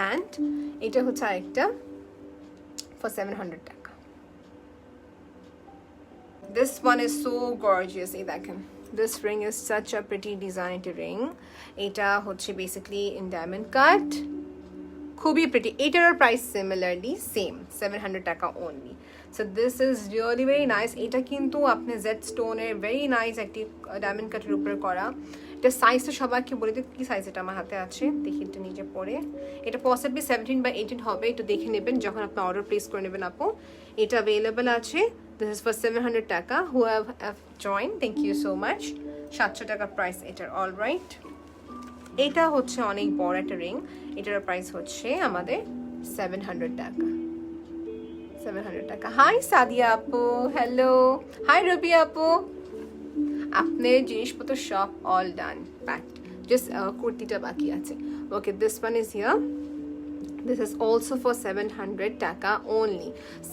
And এটা হচ্ছে আরেকটা ফর 700 টাকা। This one is so gorgeous. এই দেখেন, this ring is such a pretty designed ring. এটা হচ্ছে basically in diamond cut, খুবই প্রিটি। এটার প্রাইস সিমিলারলি সেম 700 টাকা only. So this is really very nice. এটা কিন্তু আপনি জেড স্টোনের ভেরি নাইস একটি ডায়মন্ড কাটের উপরে করা। এটা সাইজটা সবাইকে বলে দিই কী সাইজ এটা আমার হাতে আছে, দেখি এটা নিজে পরে। এটা পসিবলি 17/18 হবে, একটু দেখে নেবেন যখন আপনি অর্ডার প্লেস করে নেবেন আপু। এটা অ্যাভেলেবেল আছে। দিস ইজ ফর 700 টাকা। Who have join, thank you so much. 700 টাকা প্রাইস এটার। অল রাইট, এটা হচ্ছে অনেক বড় একটা রিং। এটার প্রাইস হচ্ছে আমাদের 700 টাকা। 700 টাকা। হাই সাদিয়া আপু, হ্যালো। হাই রবি আপু, আপনার জিনিসপত্র সব অল ডান, প্যাকড, জাস্ট কুর্তিটা বাকি আছে। Okay, this one is here. This is also for 700 taka only.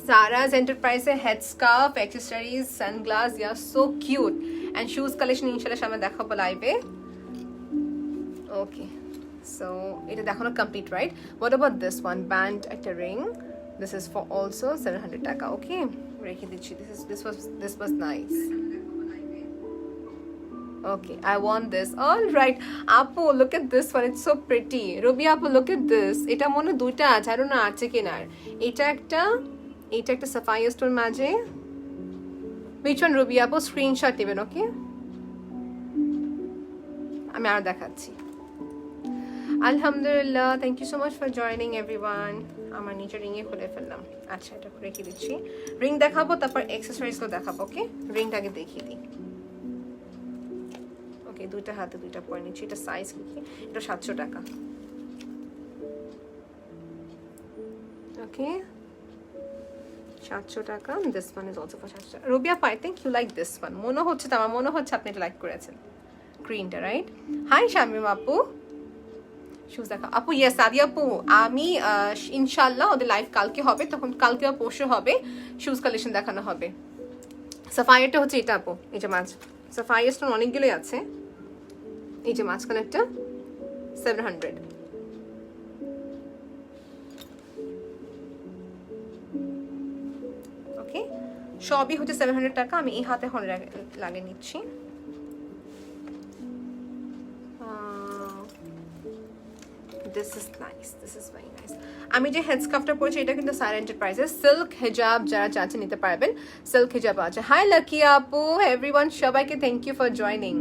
Sarah's Enterprise headscarf, accessories, sunglass, they are so cute. And shoes collection inshallah shamne dekhabo live e. Okay, so it is dekhano complete, right? What about this one? Band at a ring. This is for also 700 taka. Okay, rekhe dichi. This was nice. Okay, I want this. All right, Apu, look at this one. It's so pretty. Ruby Apu, look at this. Eta mone duita ache, I don't know ache kenar. Eta ekta sapphire stone maje. Which one, Ruby Apu? Screenshot neben, okay? Ami aro dekhacchi. Alhamdulillah, thank you so much for joining everyone. আমার নিচে ring এ খুলে ফেললাম। আচ্ছা, এটা রেখে দিচ্ছি। Ring দেখাবো, তারপর অ্যাকসেসরিজ গুলো দেখাবো। ওকে, রিংটাকে দেখিয়ে দিই। ওকে, দুইটা হাতে দুইটা পরে নিচ্ছি। এটা সাইজ কি? এটা 700 টাকা। ওকে, 700 টাকা। This one is also for 700 টাকা। Rubia, I think you like this one. মনে হচ্ছে, আমার মনে হচ্ছে আপনি এটা লাইক করেছেন, গ্রিনটা, রাইট? হাই শামিম আপু, শুজ দেখা। আপু ইয়েস, সাদিয়া আপু, আমি ইনশাল্লাহ ওদের লাইভ কালকে হবে, তখন কালকে বা পরশু হবে, শুজ কালেকশন দেখানো হবে। সাফায়ারটা হচ্ছে এটা আপু, এই যে মাছ সাফায়ার স্টোন অনেকগুলোই আছে। এই যে মাঝখানে একটা 700। ওকে, সবই হচ্ছে 700 টাকা। আমি এই হাতে এখন লাগিয়ে নিচ্ছি। This is nice. This is very nice. আমি যে হেড স্কার্ফটা পরেছি এটা কিন্তু সারা এন্টারপ্রাইজের সিল্ক হিজাব, যারা চাচ্ছেন নিতে পারবেন। সিল্ক হিজাব আছে। হাই লাকি আপু, এভরিওয়ান, সবাইকে থ্যাংক ইউ ফর জয়নিং।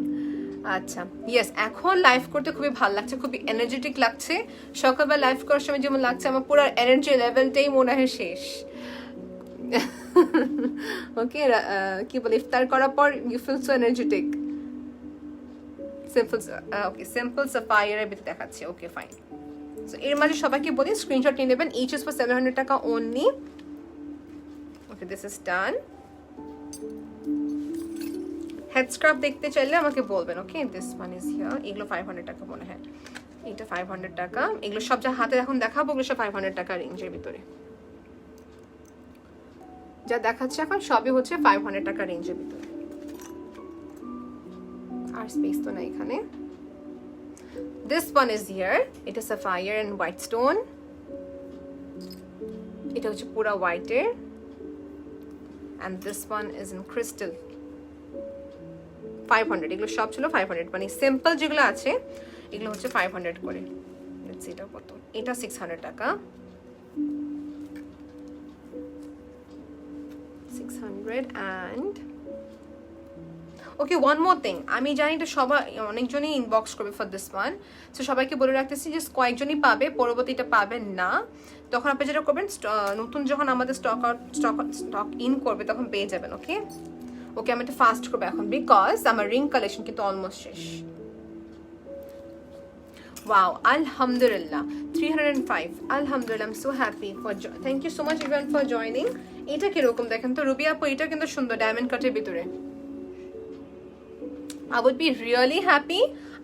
আচ্ছা, ইয়েস, এখন লাইভ করতে খুবই ভালো লাগছে, খুবই এনার্জেটিক লাগছে। সকালবেলা লাইভ করার সময় যেমন লাগছে আমার পুরো এনার্জি লেভেলটাই মনে হয় শেষ। ওকে, কি বলে, ইফতার করার পর you feel so energetic. Simple, okay, simple সাফায়ারের ভিতরে দেখাচ্ছি। ওকে, ফাইন। সো এর মাঝে সবাইকে বলি স্ক্রিনশট নিয়ে নেবেন। ইচ ইজ ফর 700 টাকা only. Okay, this is done. Head scrub দেখতে চাইলে আমাকে বলবেন। ওকে, দিস ওয়ান ইজ হিয়ার। এগুলো 500 টাকা মনে হয়। এটা 500 টাকা। এগুলো সব যা হাতে এখন দেখাবো ওগুলো সব 500 টাকা রেঞ্জের ভিতরে। যা দেখাচ্ছে এখন সবই হচ্ছে 500 টাকা রেঞ্জের ভিতরে। আর স্পেস তো না এখানে। This one is here. It is sapphire and white stone. এটা হচ্ছে পুরা হোয়াইটের। And this one is in crystal. 500। এগুলো সব ছিল 500, মানে সিম্পল যেগুলো আছে এগুলো হচ্ছে 500 করে। লেটস সি এটা কত। এটা 600 টাকা। 600 and okay, one more thing, আমি জানি এটা সবাই অনেকজনই ইনবক্স করবে ফর দিস ওয়ান। সো সবাইকে বলে রাখতেছি যে কয়েকজনই পাবে, পরবর্তীটা পাবেন না। তখন আপনি যেটা করবেন, নতুন যখন আমাদের স্টক ইন করবে তখন পেয়ে যাবেন। ওকে ওকে, আমি একটু ফাস্ট করবো এখন, বিকজ আমার রিং কালেকশন কিন্তু অলমোস্ট শেষ। Wow, alhamdulillah, 305. Alhamdulillah, I'm so happy for thank you so much everyone for joining. এটা কিরকম দেখেন তো রুবি আপু, এটা কিন্তু সুন্দর ডায়মন্ড কাটের ভিতরে। I would be really happy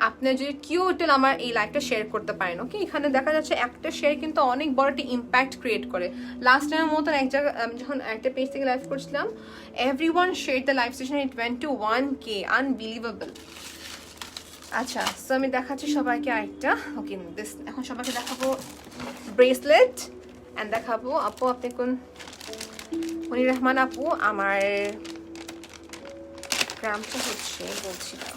আপনি যদি কিউটেল আমার এই লাইভটা শেয়ার করতে পারেন। ওকে, এখানে দেখা যাচ্ছে একটা শেয়ার কিন্তু অনেক বড় একটা ইম্প্যাক্ট ক্রিয়েট করে। লাস্ট টাইমের মতন এক জায়গায় যখন একটা পেজ থেকে লাইভ করছিলাম, everyone share the live session, it went to 1K, unbelievable. আচ্ছা, সো আমি দেখাচ্ছি সবাইকে আরেকটা। ওকে, দিস এখন সবাইকে দেখাবো ব্রেসলেট অ্যান্ড দেখাবো আপু আপনি কোন মনির রহমান আপু আমার গ্রামটা হচ্ছে বলছিলাম।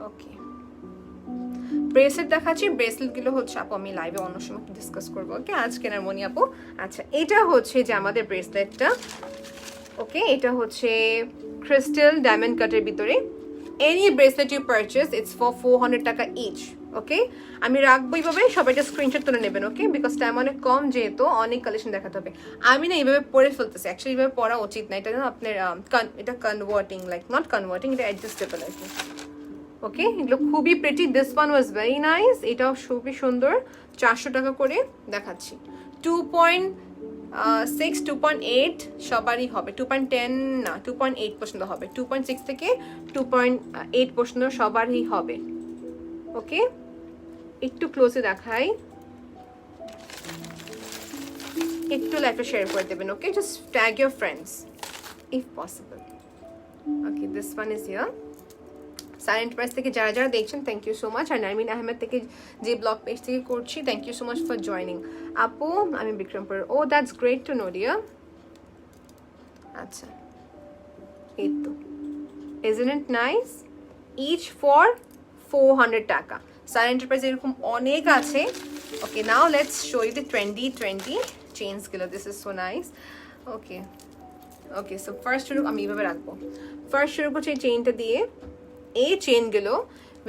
ওকে, ব্রেসলেট দেখাচ্ছি। ব্রেসলেটগুলো হচ্ছে আপু আমি লাইভে অন্য সময় ডিসকাস করবো। ওকে, আজকে না মনি আপু। আচ্ছা, এটা হচ্ছে যে আমাদের ব্রেসলেটটা। ওকে, এটা হচ্ছে ক্রিস্টাল ডায়মন্ড কাটের ভিতরে। Any bracelet you purchase it's for 400 টাকা ইচ। ওকে, আমি রাখবো এইভাবে, সবাই একটা স্ক্রিনশট তুলে নেবেন। ওকে, বিকজ টাইম অনেক কম, যেহেতু অনেক কালেকশন দেখাতে হবে। আমি না এইভাবে পরে ফেলতেছি, অ্যাকচুয়ালি এইভাবে পড়া উচিত না। এটা না আপনার এটা কনভার্টিং, লাইক নট কনভার্টিং, এটা অ্যাডজাস্টেবল আর কি। ওকে, এগুলো খুবই pretty. This one was very nice, এটাও খুবই সুন্দর। 400 টাকা করে দেখাচ্ছি। 2.6 2.8 সবারই হবে। 2.10 না, 2.8 পর্যন্ত হবে। 2.6 থেকে 2.8 পর্যন্ত সবারই হবে। ওকে, একটু ক্লোজে দেখাই, একটু লাইফে শেয়ার করে দেবেন। Okay, just tag your friends if possible. Okay, this one is here. Silent price থেকে যারা যারা দেখছেন থ্যাংক ইউ সো মাচ। আর নারমিন আহমেদ থেকে যে ব্লগ পেজ থেকে করছি, thank you so much for joining. আপু আমি Bikrampur. Oh that's great to know dear. আচ্ছা, এই তো, isn't it nice? Each for 400 টাকা। সাইলেন্ট প্রাইস এরকম অনেক আছে। Okay, now let's show you the 2020 চেইনসগুলো। This is so nice. Okay okay, so first শুরু আমি এইভাবে রাখবো। ফার্স্ট শুরু করছি এই চেইনটা দিয়ে। এই চেইনগুলো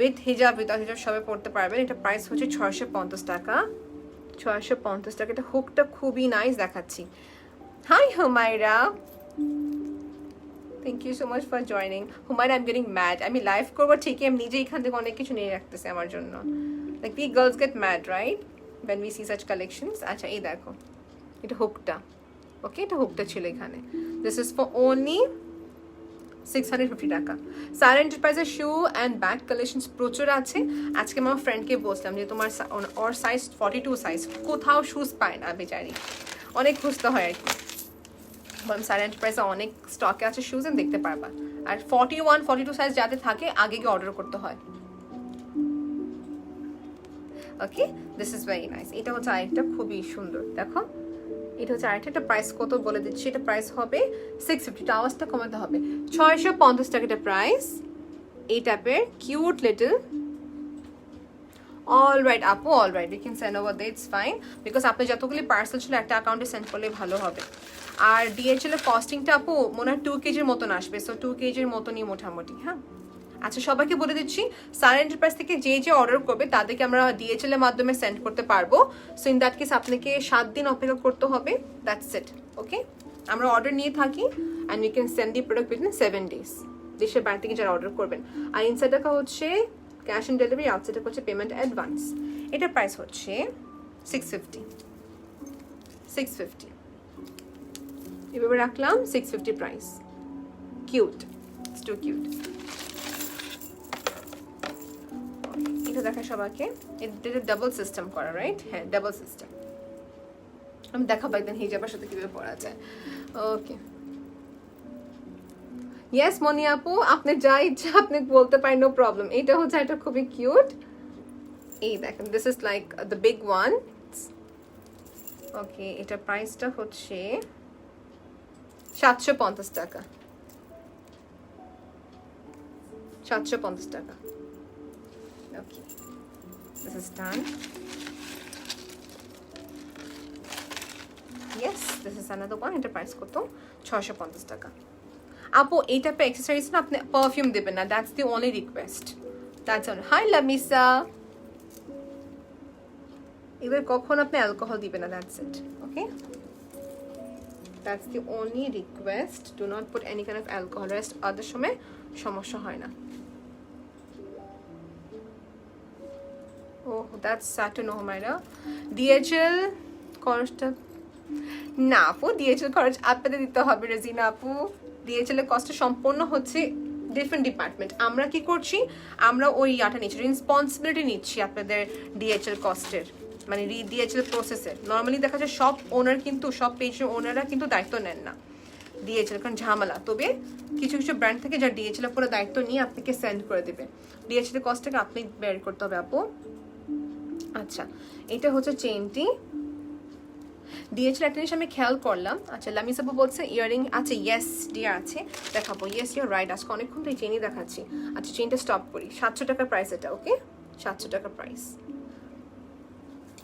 উইথ হিজাব উইথাউট হিজাব সবাই পড়তে পারবেন। এটা প্রাইস হচ্ছে 650 টাকা। 650 টাকা। এটা হুকটা খুবই নাইস দেখাচ্ছি। Hi Humaira, thank you so much for joining. Humaira, I am getting mad. আমি লাইভ করবো ঠিকই, আমি নিজে এখান থেকে অনেক কিছু নিয়ে রাখতেছি আমার জন্য। Like we girls get mad right when we see such collections. আচ্ছা, এই দেখো, এটা হুকটা। ওকে, এটা হুকটা ছিল এখানে। দিস ইজ ফর only 650 টাকা। সারা এন্টারপ্রাইজের শু অ্যান্ড ব্যাগ কালেকশনস প্রচুর আছে। আজকে আমার ফ্রেন্ডকে বলছিলাম যে তোমার ওর সাইজ 42 সাইজ, কোথাও শুজ পায় না বেচারি, অনেক খুঁজতে হয় আর কি। সারা এন্টারপ্রাইজে অনেক স্টকে আছে শুজ, এন্ড দেখতে পারবা। আর 41 42 সাইজ যাতে থাকে আগে গিয়ে অর্ডার করতে হয়। ওকে, দিস ইজ ভেরি নাইস। এটা হচ্ছে আরেকটা খুবই সুন্দর, দেখো এটা হচ্ছে আরেকটা। এটা প্রাইস কত বলে দিচ্ছি, এটা প্রাইস হবে 650। আওয়াজটা কমাতে হবে। 650 টাকা এটা প্রাইস। এই টাইপের কিউট লিটল। অল রাইট আপু, all right, you can send over the, it's fine. Because আপনার যতগুলি পার্সেল ছিল একটা অ্যাকাউন্টে সেন্ড করলে ভালো হবে। আর ডিএচএল এর কস্টিংটা আপু মনে হয় 2 কেজির মতন আসবে। সো 2 কেজির মতনই মোটামুটি। হ্যাঁ, আচ্ছা, সবাইকে বলে দিচ্ছি সারা এন্টারপ্রাইজ থেকে যে যে অর্ডার করবে তাদেরকে আমরা ডিএচএল এর মাধ্যমে সেন্ড করতে পারবো। সো ইন দ্যাট কেস আপনাকে 7 দিন অপেক্ষা করতে হবে। That's it. ওকে, আমরা অর্ডার নিয়ে থাকি and you can send the product within 7 days দেশের বাইরে থেকে যারা অর্ডার করবেন। আর ইনসাইড টাকা হচ্ছে ক্যাশ অন ডেলিভারি, আউটসাইড টাকা হচ্ছে পেমেন্ট অ্যাডভান্স। এটার প্রাইস হচ্ছে 650। এভাবে রাখলাম 650 price. Cute, it's too cute. এটা দেখা সবাইকে, এটা ডাবল সিস্টেম করা রাইট? হ্যাঁ, ডাবল সিস্টেম। আমি দেখাবো একদিন হিজাবের সাথে কিভাবে পরা যায়। ওকে, ইয়েস মনি আপু, আপনি যা ইচ্ছা আপনি বলতে পারেন, নো প্রবলেম। এটা হচ্ছে এটা খুবই কিউট। এই দেখেন, this is like the big one. Okay, এটা প্রাইসটা হচ্ছে 750 টাকা। 750 টাকা। Okay, this is done. Yes, this is another one. এটা প্রাইস কত? 650 টাকা। আপু এইটা পে অ্যাকসেসরিজ না, আপনি পারফিউম দেবেন না, that's the only request. That's on. Hi Lamisa, এবার কখন আপনি অ্যালকোহল দিবেন না, that's it. Okay, that's the only request. Do not put any kind of alcohol, rest other সময় সমস্যা হয় না। Oh, that's sad to know, Humaira. DHL খরচটা না আপু, DHL খরচ আপনাদের দিতে হবে রেজিনা আপু। DHL এর কষ্ট সম্পূর্ণ হচ্ছে ডিফারেন্ট ডিপার্টমেন্ট। আমরা কি করছি, আমরা ওই ইয়াটা নিচ্ছি, রেসপন্সিবিলিটি নিচ্ছি আপনাদের DHL কস্টের, মানে DHL প্রসেসের। নর্মালি দেখা যায় সব ওনার কিন্তু, সব পেজের ওনাররা কিন্তু দায়িত্ব নেন না। DHL, কারণ ঝামেলা। তবে কিছু কিছু ব্র্যান্ড থেকে যা DHL পুরো দায়িত্ব নিয়ে আপনাকে সেন্ড করে দেবে, DHL কস্টটাকে আপনি বের করতে হবে আপু। আচ্ছা, এটা হচ্ছে চেইনটি। DHL একটা জিনিস আমি খেয়াল করলাম। আচ্ছা, লামিস আপু বলছে ইয়ারিং আছে, ইয়েস ডিয়ার আছে, দেখাবো। ইয়েস ইউর রাইট, আজকে অনেকক্ষণ তো এই চেইনই দেখাচ্ছি। আচ্ছা, চেইনটা স্টপ করি। 700 টাকার প্রাইস এটা, ওকে 700 টাকার প্রাইস।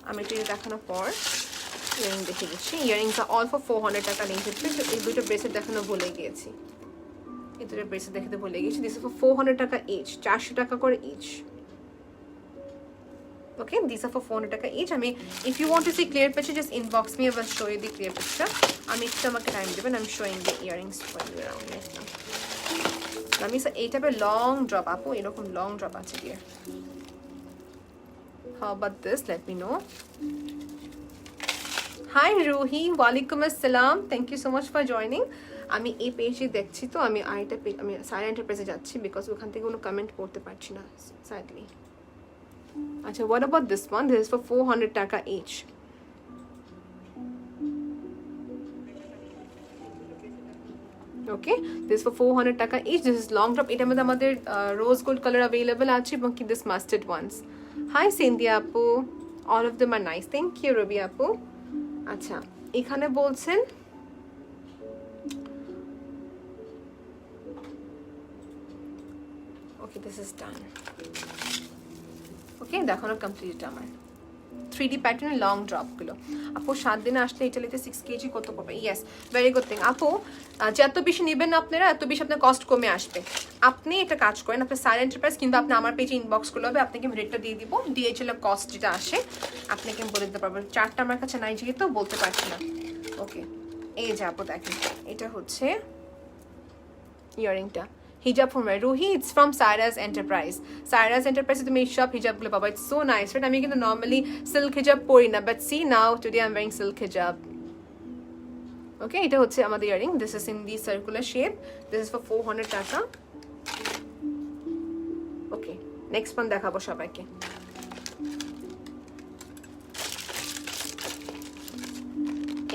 আমি এটা দেখানোর পর ইয়ারিং দেখে দিচ্ছি। ইয়ারিংটা অল ফর 400 টাকা রেঞ্জ হচ্ছে। এই দুটো ব্রেসলেট দেখানো ভুলে গিয়েছি, এই দুটো ব্রেসলেট দেখাতে ভুলে গিয়েছি। দিস ফর 400 টাকা ইচ, 400 টাকা করে each. Okay, these are for 400 taka each. I mean, if you want to see clear picture, just inbox me. I will show you the clear picture. I mean, time given. I'm showing the earrings for you around right now. Let me say 8 a long drop. Apo, long drop here. How about this? Let me know. Hi Ruhi, walaikum assalam. Thank you so much for joining. আমি এই পেজে দেখছি, তো আমি আইটা আমি সাইরা এন্টারপ্রাইজে যাচ্ছি because ওখান থেকে কোনো কমেন্ট করতে পারছি না সাইডলি। আচ্ছা, what about this one? This is for 400 টাকা each. Okay, this is for 400 টাকা each. This is long drop. এটার মধ্যে আমাদের rose gold color available আছে এবং কি this mustard ones. Hi Cynthia আপু, all of them are nice. Thank you Ruby আপু। আচ্ছা, এখানে বলছেন okay, this is done. ওকে, দেখানো কমপ্লিট আমার 3D প্যাটার্নের লং ড্রপগুলো। আপু 7 দিনে আসলে ইটালিতে 6 কেজি কত পাবে? ইয়েস, ভেরি গুড থিং আপু। যত বেশি নেবেন আপনারা, এত বেশি আপনার কস্ট কমে আসবে। আপনি একটা কাজ করেন, আপনার সাইরা এন্টারপ্রাইজ কিন্তু আপনি আমার পেজে ইনবক্স করলে হবে, আপনাকে আমি রেটটা দিয়ে দিব। DHL এর কস্ট যেটা আসে আপনাকে আমি বলে দিতে পারবো। চারটা আমার কাছে নাই যেহেতু বলতে পারছি না। ওকে, এই যে আপু দেখেন, এটা হচ্ছে ইয়ারিংটা। Hijab from where? Ruhi, it's from Saira's Enterprise. Saira's Enterprise is the shop hijab gulo baba. It's so nice, right? I mean, normally silk hijab pori na, but see now today I'm wearing silk hijab. Okay, এটা হচ্ছে আমাদের earring. This is in the circular shape. This is for 400 টাকা। Okay, next one দেখাবো সবাইকে।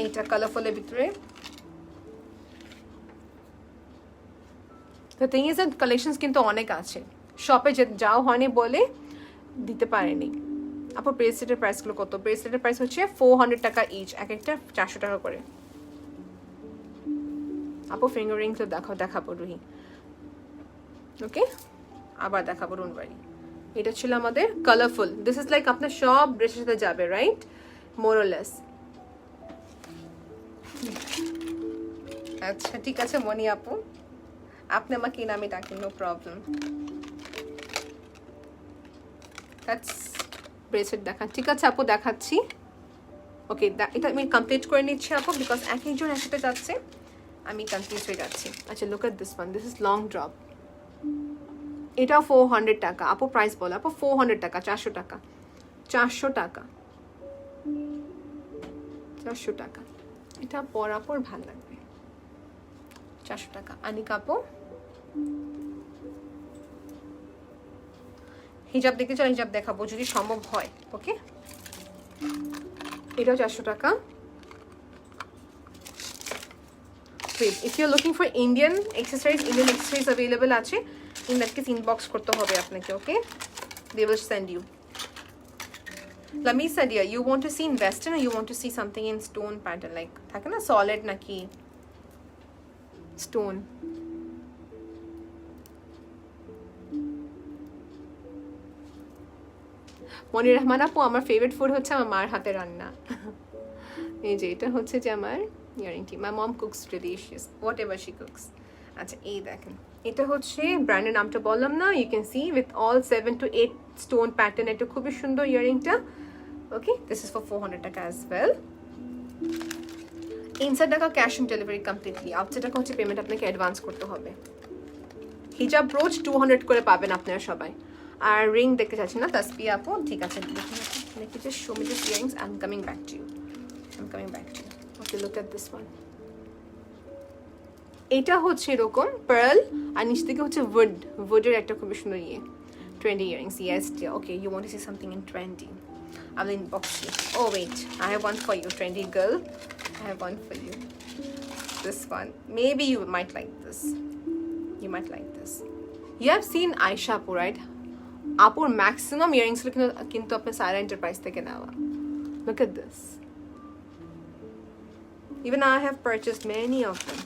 এটা কালারফুলের ভিতরে। The thing is that collections কিন্তু অনেক আছে, শপে যাও হয়নি বলে দিতে পারেনি। আপু ব্রেসলেটের প্রাইসগুলো কত? ব্রেসলেটের প্রাইস হচ্ছে 400 টাকা ইচ, এক একটা 400 টাকা করে। আপু ফিঙ্গার রিংস দেখাবো রুহি। ওকে, আবার দেখাবো রুনবাড়ি। এটা ছিল আমাদের কালারফুল। দিস ইজ লাইক আপনার সব ড্রেসের সাথে যাবে, রাইট? মোরলেস। আচ্ছা ঠিক আছে মনি আপু, আপনি আমাকে নামে ডাকেন, নো প্রবলেম। দ্যাটস ব্রেসলেট দেখান। ঠিক আছে আপু, দেখাচ্ছি। ওকে, এটা আমি কমপ্লিট করে নিচ্ছি আপু, বিকজ এক একজন একসাথে যাচ্ছে, আমি কনফিউজ হয়ে যাচ্ছি। আচ্ছা, look at this one. This is long drop. এটা 400 টাকা। আপু প্রাইস বলো আপু। 400 টাকা, 400 টাকা, 400 টাকা, 400 টাকা। এটা পরাপর ভালো লাগবে। 400 টাকা। আনিকা আপু হিজাব দেখতে চাও? হিজাব দেখাবো যদি সম্ভব হয়। ওকে, এটাও 400 টাকা। If you're looking for Indian accessories available আছে, in that case inbox করতে হবে আপনাকে। ওকে, they will send you. Lamisa dear, you want to see in western or you want to see something in stone pattern, like থাকে না solid নাকি stone? মনির রহমান আপু, আমার favourite food হচ্ছে আমার মার হাতে রান্না। এই যে এটা হচ্ছে যে আমার ইয়ারিংটি। My mom cooks delicious whatever she cooks. আচ্ছা, এই দেখেন, এটা হচ্ছে ব্র্যান্ডের নামটা বললাম না, you can see with all 7 to 8 stone pattern. এটা খুবই সুন্দর ইয়ারিংটা। ওকে, দিস ইজ ফর 400 টাকা অ্যাজ ওয়েল। ইনসাইড টাকা cash on delivery completely. Outside টাকা হচ্ছে পেমেন্ট আপনাকে অ্যাডভান্স করতে হবে। হিজাব ব্রোচ 200 করে পাবেন আপনারা সবাই। আর রিং দেখতে চাচ্ছি না তাসপিয়া আপু? ঠিক আছে, দেখি যে show me this earrings. I am coming back to you, I am coming back to you. Okay, look at this one. এটা হচ্ছে এরকম পার্ল, আর নিচ থেকে হচ্ছে উডের একটা খুবই সুন্দর ইয়ে। 20 earrings, yes dear. Okay, you want to see something in 20? I will inbox you. Oh wait, I have one for you, trendy girl. I have one for you. this one. Maybe you might like this. You might like this. You have seen Aisha Apu, right? Apu's maximum earrings কিন্তু আপনি Sara Enterprise থেকে নেওয়া. Look at this. Even I have purchased many of them.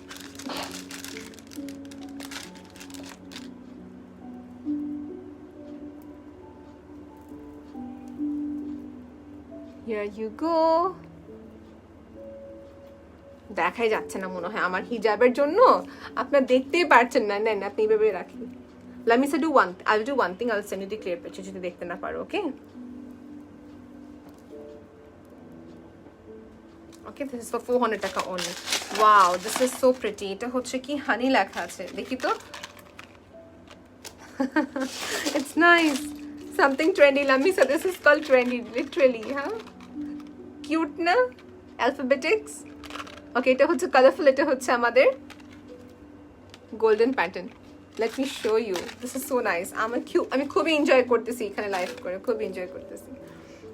Here you go. দেখাই যাচ্ছে না মনে হয় আমার হিজাবের জন্য আপনারা দেখতেই পারছেন না নেন আপনি এইভাবে রাখেন let me do one I'll do one thing I'll send you the clear picture যদি দেখতে না পারো okay okay this is for 400 টাকা only wow this is so pretty এটা হচ্ছে কি হানি লেখা আছে দেখি তো it's nice something trendy let me say this is called trendy literally huh cute na alphabetics okay এটা হচ্ছে কালারফুল এটা হচ্ছে আমাদের golden pattern let me show you this is so nice আমি খুব এনজয় করতেছি এখানে লাইভ করে খুব এনজয় করতেছি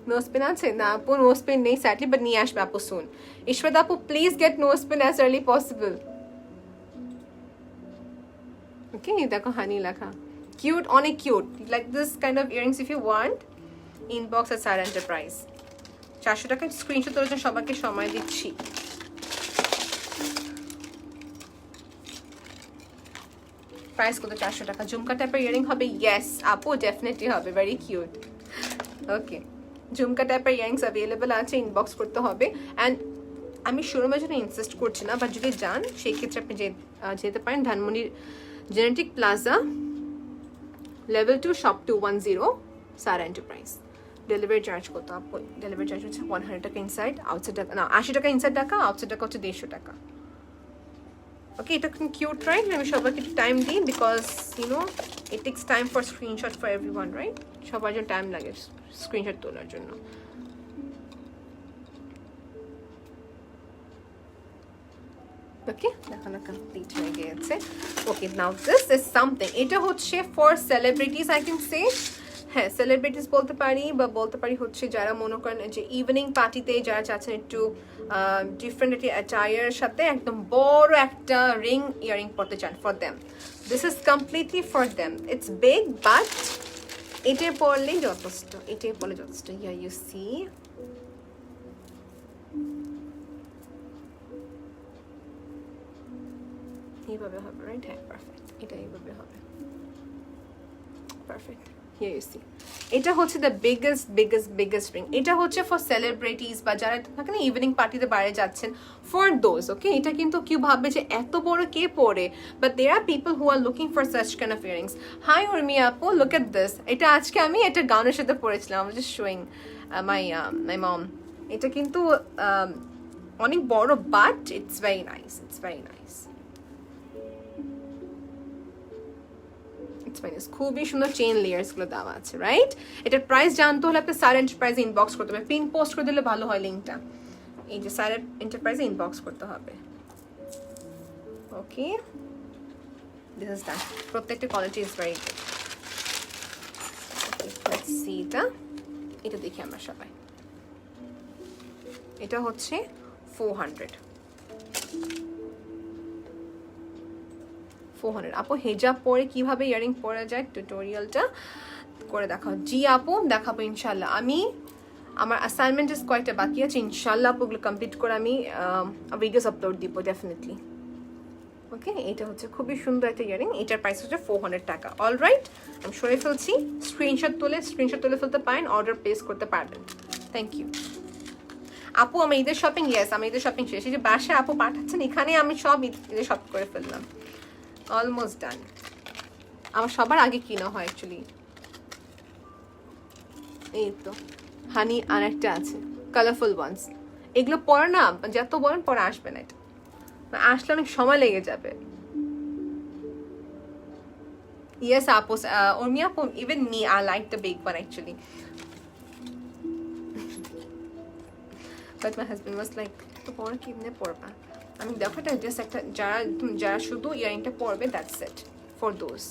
নোসপিন আছে না আপু নোসপিন নেই স্যাডলি বাট নিয়ে আসবে আপু সুন ইশরাত আপু please get nose pin as early possible okay দেখো হানি লেখা cute অনেক cute like this kind of earrings if you want inbox at Sara Enterprise 400 টাকা স্ক্রিনশট তোলার জন্য সবাইকে সময় দিচ্ছি প্রাইস কত 400 টাকা ঝুমকা টাইপের ইয়ারিং হবে ইয়েস আপু ডেফিনেটলি হবে ভেরি কিউট ওকে ঝুমকা টাইপের ইয়ারিংস অ্যাভেলেবল আছে ইনবক্স করতে হবে অ্যান্ড আমি শোরুমের জন্য ইনসিস্ট করছি না বাট যদি যান সেই ক্ষেত্রে আপনি যেতে পারেন ধানমন্ডির জেনেটিক প্লাজা লেভেল 2 শপ 210 সারা এন্টারপ্রাইজ ডেলিভারি চার্জ কত আপু ডেলিভারি চার্জ হচ্ছে 100 টাকা ইনসাইড আউটসাইড টাকা না 80 টাকা ইনসাইড টাকা আউটসাইড টাকা হচ্ছে 150 টাকা okay এটা কিন্তু কিউট রাইট আমি সবাইকে একটু টাইম দিই because you know it takes time for screenshot for everyone right সবার জন্য টাইম লাগে স্ক্রিনশট তোলার জন্য ওকে দেখানো কমপ্লিট হয়ে গেছে ওকে নাও দিস ইজ সামথিং এটা হচ্ছে for celebrities I can say হ্যাঁ সেলিব্রিটিস বলতে পারি বা বলতে পারি হচ্ছে যারা মনে করেন যে ইভিনিং পার্টিতে যারা চাচ্ছেন একটু ডিফারেন্ট একটি অ্যাটায়ারের সাথে একদম বড় একটা রিং ইয়ারিং পরতে চান for them this is completely for them it's big but এটাই পরলেই যথেষ্ট এটাই পরলে যথেষ্ট ইয়া ইউ সি এইভাবে হবে রাইট হ্যাঁ পারফেক্ট এটা এইভাবে হবে পারফেক্ট here you see এটা হচ্ছে the biggest ring এটা হচ্ছে for celebrities বা যারা থাকে না ইভিনিং পার্টিতে বাইরে যাচ্ছেন for those okay এটা কিন্তু কেউ ভাববে যে এত বড় কে পরে but there are people who are looking for such kind of earrings hi Urmi apu look at this এটা আজকে আমি এটা গাউনের সাথে পরেছিলাম I'm just showing my mom এটা কিন্তু অনেক বড় but it's very nice খুবই সুন্দর চেইন লেয়ার্স গুলো দেওয়া আছে রাইট এটার প্রাইস জানতে হলে আপনি সারা এন্টারপ্রাইজে ইনবক্স করতে হবে পিন পোস্ট করে দিলে ভালো হয় লিংকটা এই যে সারা এন্টারপ্রাইজে ইনবক্স করতে হবে ওকে দিস ইজ দ্যাট প্রত্যেকটা quality is very good okay let's see এটা দেখি আমরা সবাই এটা হচ্ছে 400 আপু হিজাব পরে কিভাবে ইয়ারিং পরা যায় টিউটোরিয়ালটা করে দেখাও জি আপু দেখাবো ইনশাআল্লাহ আমি আমার অ্যাসাইনমেন্ট কয়েকটা বাকি আছে ইনশাআল্লাহ আপুগুলো কমপ্লিট করে আমি ভিডিওস আপলোড দিব ডেফিনেটলি ওকে এটা হচ্ছে খুবই সুন্দর একটা ইয়ারিং এটার প্রাইস হচ্ছে 400 টাকা অলরাইট আমি সরে ফেলছি স্ক্রিনশট তুলে ফেলতে পারেন অর্ডার প্লেস করতে পারবেন থ্যাংক ইউ আপু আমি ঈদের শপিং ইয়েস আমি ঈদের শপিং শেষ এই যে বাসায় আপু পাঠাচ্ছেন এখানে আমি সব ঈদের শপ করে ফেললাম অলমোস্ট ডান আমার সবার আগে কিনা হয় অ্যাকচুয়ালি এই তো হানি আর একটা আছে কালারফুল ওয়ান্স এগুলো পরে না যত বলেন পরে আসবে না এটা আসলে অনেক সময় লেগে যাবে ইয়েস আপু Urmi আপু even me I like the big one actually but my husband was like তো পরে কিনে পরবা আমি দেখো এটা জাস্ট একটা যারা শুধু ইয়ারিংটা পরবে দ্যাটস ইট ফর দোজ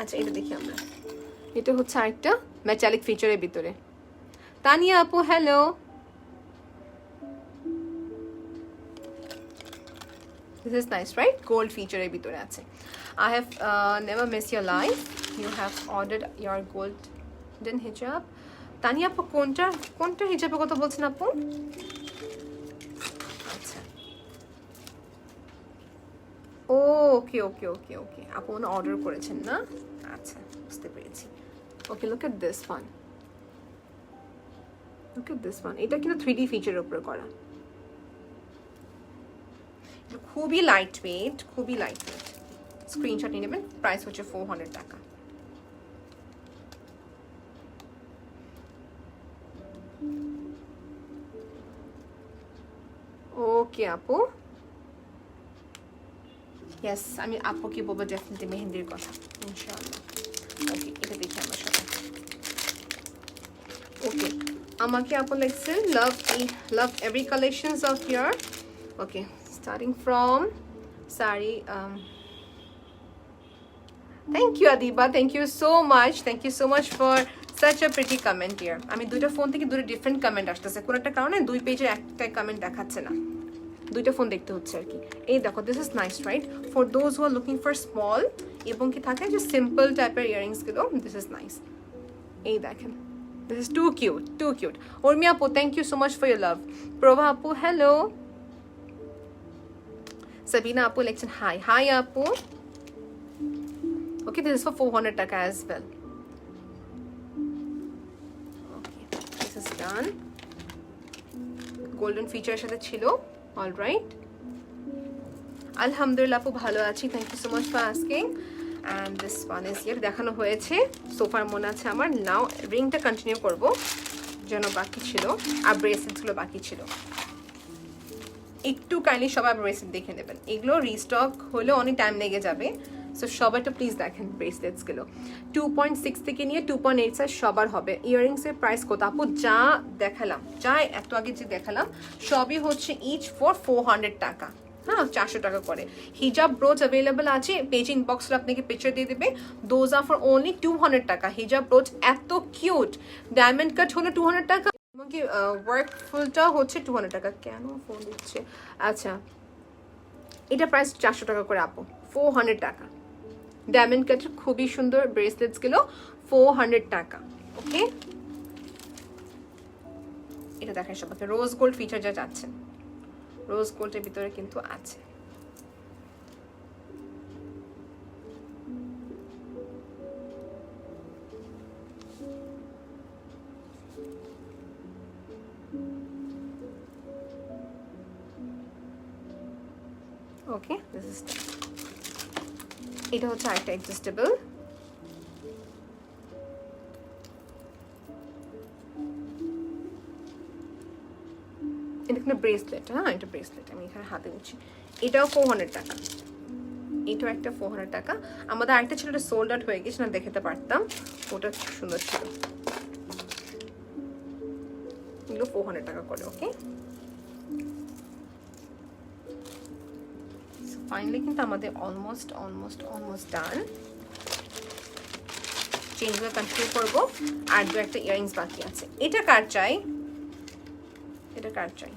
আচ্ছা এটা দেখি আমরা এটা হচ্ছে আরেকটা মেটালিক ফিচারের ভিতরে তানিয়া আপু hello This is nice, right? Gold feature এর ভিতরে আছে. I have never missed your life. You have ordered your golden hijab. Tania আপু কোনটা হিজাবের কথা বলছেন আপু? আচ্ছা. ওকে ওকে ওকে ওকে, আপু ওনা অর্ডার করেছেন না? আচ্ছা, বুঝতে পেরেছি. ওকে, look at this one. Look at this one. এটা কিন্তু 3D ফিচারের উপরে করা. খুবই লাইট ওয়েট, খুবই লাইট ওয়েট. স্ক্রিনশট নিয়ে নেবেন. প্রাইস হচ্ছে 400 টাকা. ওকে আপু, ইয়েস, আমি আপুকে বলবো ডেফিনেটলি মেহেন্দির কথা ইনশাআল্লাহ. ওকে, এটা দেখি আমরা সবাই. ওকে, আমাকে আপু লাগছে love every collections of your, okay, starting from sari. Thank you Adiba, thank you so much for such a pretty comment here. আমি দুইটা ফোন থেকে দুটো ডিফারেন্ট কমেন্ট আসতেছে, কোন একটা কারণে দুই পেজে একটা কমেন্ট দেখাচ্ছে না, দুইটা ফোন দেখতে হচ্ছে আর কি. এই দেখো, this is nice right, for those who are looking for small এবং কি থাকে যে সিম্পল টাইপের ইয়ারিংস গুলো, দিস ইজ নাইস. এই দেখেন, this is too cute. Urmi Apu, thank you so much for your love. Prabha Apu, hello. Sabina Apu, election, hi Apu. Okay, this is for 400 taka as well. Okay, this is done. Golden feature সাথে ছিল. All right. Alhamdulillah Apu, bhalo achi. Thank you so much for asking. And this one is here. দেখানো হয়েছে সোফার মনে আছে আমার. নাও রিংটা continue করব, যেন বাকি ছিল আর ব্রেসলেটসগুলো বাকি ছিল. একটু কাইন্ডলি সবাই ব্রেসলেট দেখে নেবেন, এগুলো রিস্টক হলে অনেক টাইম লেগে যাবে. সো সবাই তো প্লিজ দেখেন ব্রেসলেটসগুলো. 2.6 থেকে নিয়ে 2.8 সাইজ সবার হবে. ইয়াররিংসের প্রাইস কত আপু? যা দেখালাম, যা এত আগে যে দেখালাম সবই হচ্ছে ইচ ফর 400 টাকা. হ্যাঁ, 400 টাকা করে. হিজাব ব্রোচ অ্যাভেলেবল আছে, পেজ ইনবক্সে আপনাকে পিকচার দিয়ে দেবে. দোজ আর ফর অনলি 200 টাকা. হিজাব ব্রোচ এত কিউট, ডায়মন্ড কাট হলো 200 টাকা, এমনকি ওয়ার্কফুলটা হচ্ছে 200 টাকা. কেন ফোন দিচ্ছে? আচ্ছা, এটা প্রাইস 400 টাকা করে আপু, 400 টাকা. ডায়মন্ড কাটের খুবই সুন্দর ব্রেসলেটস গুলো 400 টাকা. ওকে, এটা দেখেন সবাইকে. রোজ গোল্ড ফিচার যা যাচ্ছেন, রোজ গোল্ডের ভিতরে কিন্তু আছে. ওকে, দিস ইজ এটা হচ্ছে আরেকটা অ্যাডজাস্টেবল. এটা কিন্তু ব্রেসলেট. হ্যাঁ, এটা ব্রেসলেট, আমি এখানে হাতে নিচ্ছি. এটাও 400 টাকা. এটাও একটা 400 টাকা. আমাদের আরেকটা ছিল, ওটা সোল্ড আউট হয়ে গেছে, না দেখাতে পারতাম, ওটা সুন্দর ছিল. এগুলো 400 টাকা করে. ওকে, ফাইনালি কিন্তু আমাদের অলমোস্ট ডান. চেইনগুলো কন্টিনিউ করবো, আর দু একটা ইয়ারিংস বাকি আছে. এটা কার চাই? এটা কার চাই?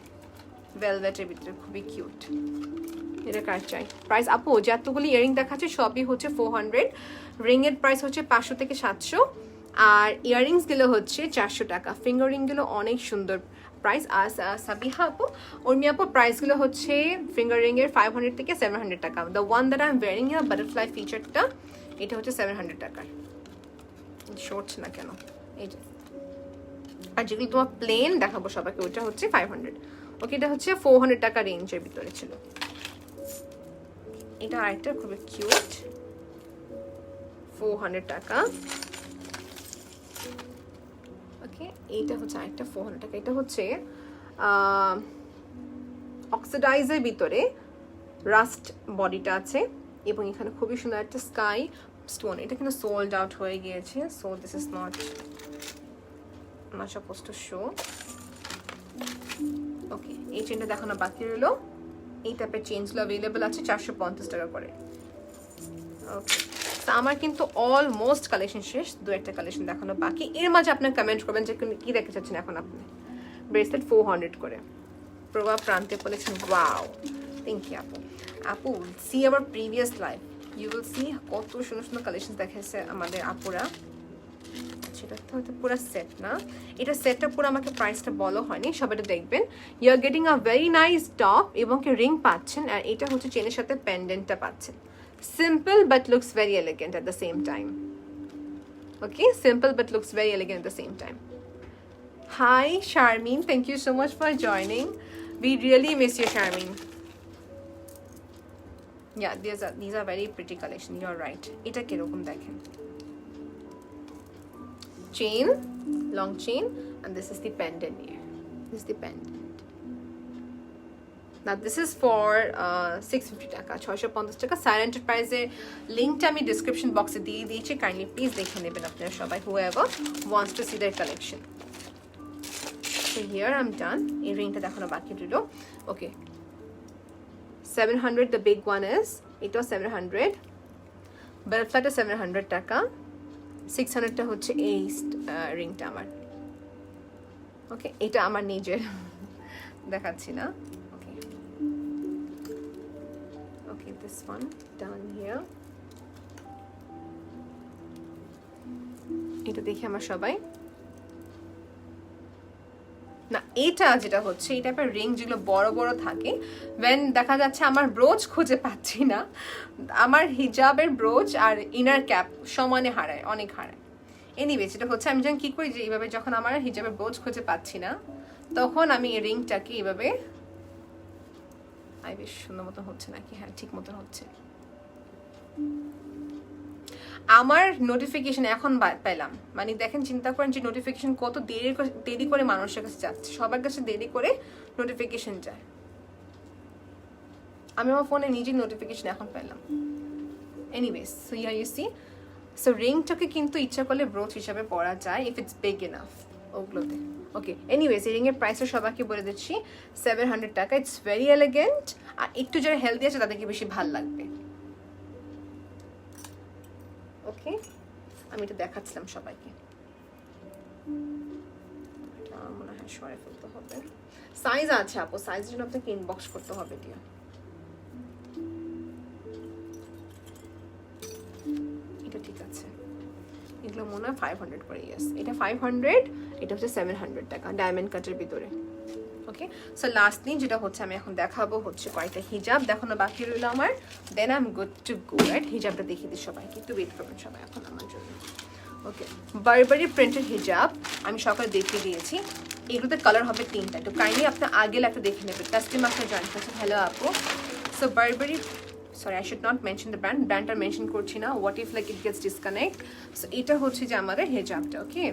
ভেলভেটের ভিতরে খুবই কিউট. এটা কার চাই? প্রাইস আপু যতগুলি ইয়ারিং দেখাচ্ছে সবই হচ্ছে 400. রিংয়ের প্রাইস হচ্ছে 500 থেকে 700, আর ইয়ারিংসগুলো হচ্ছে 400 টাকা. ফিঙ্গার রিংগুলো অনেক সুন্দর. প্রাইস সাবিহা আপু, উর্মি আপু, প্রাইসগুলো হচ্ছে ফিঙ্গার রিংয়ের 500 থেকে 700 টাকা. The one that I am wearing here, butterfly ফিচারটা, এটা হচ্ছে 700 টাকার. শর্টস না কেন এই যে. আর যেগুলো তোমার প্লেন দেখাবো সবাইকে, ওটা হচ্ছে 500. ওকে, এটা হচ্ছে 400 টাকা রেঞ্জের ভিতরে ছিল. এটা আরেকটা খুবই কিউট, 400 টাকা. ওকে, এইটা হচ্ছে আরেকটা 400 টাকা. এটা হচ্ছে অক্সিডাইজের ভিতরে রাস্ট বডিটা আছে, এবং এখানে খুবই সুন্দর একটা স্কাই স্টোন. এটা কিন্তু সোল্ড আউট হয়ে গিয়েছে, so this is not suppose to show. Okay, এই চেনটা দেখানো বাকি রইলো. এই টাইপের চেঞ্জগুলো অ্যাভেলেবল আছে 450 টাকা করে. ওকে, তো আমার কিন্তু অলমোস্ট কালেকশন শেষ, দু একটা কালেকশন দেখানো বাকি. এর মাঝে আপনার কমেন্ট করবেন যে কি দেখতে চাচ্ছেন এখন আপনি. ব্রেসলেট 400 করে. প্রভা প্রান্তে বলেছেন ওয়াও, থ্যাংক ইউ আপু। আপু, see our previous live, you will see কত সুন্দর সুন্দর কালেকশন দেখাচ্ছে আমাদের আপুরা। সেটা তো হয়তো পুরো সেট না, এটা সেটটা পুরো আমাকে প্রাইসটা বলা হয়নি, সবাই দেখবেন। You are getting a very nice top এবং কি রিং পাচ্ছেন, আর এটা হচ্ছে চেনের সাথে পেন্ডেন্টটা পাচ্ছেন। Simple but looks very elegant at the same time. Okay, simple but looks very elegant at the same time. Hi Sharmin, thank you so much for joining, we really miss you, Charmaine. Yeah, these are very pretty collection, you're right. এটা কিরকম দেখেন, chain, long chain, and this is the pendant here. This is the pendant. Now this is for 650 টাকা, 650 টাকা। silent price এর লিংকটা আমি description বক্সে দিয়ে দিয়েছি, কাইন্ডলি প্লিজ দেখে নেবেন আপনারা সবাই, whoever wants to see their collection. So here I'm done. এই রিংটা দেখানো বাকি রইল। ওকে, 700 the big one is, এটাও 700, বেলফ্ল্যাটে 700 টাকা, 600টা হচ্ছে এই রিংটা আমার। ওকে, এটা আমার নিজের, দেখাচ্ছি না। ওকে ওকে, this one done here. এটা দেখি আমার সবাই না, এটা যেটা হচ্ছে এই টাইপের রিং যেগুলো বড় বড় থাকে, ওয়েন দেখা যাচ্ছে আমার ব্রোচ খুঁজে পাচ্ছি না, আমার হিজাবের ব্রোচ আর ইনার ক্যাপ সমানে হারায়, অনেক হারায়। এনিওয়ে যেটা হচ্ছে আমি যখন কী করি যে এইভাবে যখন আমার হিজাবের ব্রোচ খুঁজে পাচ্ছি না, তখন আমি এই রিংটাকে এইভাবে, বেশ সুন্দর মতো হচ্ছে নাকি, হ্যাঁ ঠিক মতো হচ্ছে। আমার নোটিফিকেশন এখন পেলাম, মানে দেখেন চিন্তা করেন যে নোটিফিকেশন কত দেরি করে মানুষের কাছে যাচ্ছে, সবার কাছে দেরি করে নোটিফিকেশন যায়। আমি আমার ফোনে নিজেই নোটিফিকেশন এখন পেলাম। Anyways, so here you see, so রিংটাকে কিন্তু ইচ্ছা করলে ব্রোচ হিসাবে পরা যায় ইফ ইটস বিগ এনাফ ওগুলোতে। ওকে, এনিওয়েজ এই রিংয়ের প্রাইসও সবাইকে বলে দিচ্ছি 700 টাকা। ইটস ভেরি এলিগেন্ট, আর একটু যারা হেলদি আছে তাদেরকে বেশি ভাল লাগবে। ওকে, আমি এটা দেখাচ্ছিলাম সবাইকে, এটা মনে হয় সরে ফেলতে হবে। সাইজ আছে আপু, সাইজের জন্য আপনাকে ইনবক্স করতে হবে দিয়া। এটা ঠিক আছে, এগুলো মনে হয় 500 করে। ইয়েস, এটা 500, এটা হচ্ছে 700 টাকা ডায়মন্ড কাটের ভিতরে। ওকে, সো লাস্টলি যেটা হচ্ছে আমি এখন দেখাবো হচ্ছে কয়েকটা হিজাব দেখানো বাকি রইল আমার, then I am good to go. Right, হিজাবটা দেখিয়ে দিই সবাইকে, একটু ওয়েট করবেন সবাই এখন আমার জন্য। ওকে, বারবারি প্রিন্টের হিজাব আমি সকালে দেখিয়ে দিয়েছি, এগুলোতে কালার হবে 3টা, একটু কাইন্ডলি আপনার আগে একটা দেখে নেবেন। তাসলিম আপনার জয়েন করছে, হ্যালো আপু। So Burberry, sorry I should not mention the ব্র্যান্ডটা মেনশন করছি না, what if like it gets disconnect. সো এটা হচ্ছে যে আমাদের হিজাবটা। ওকে,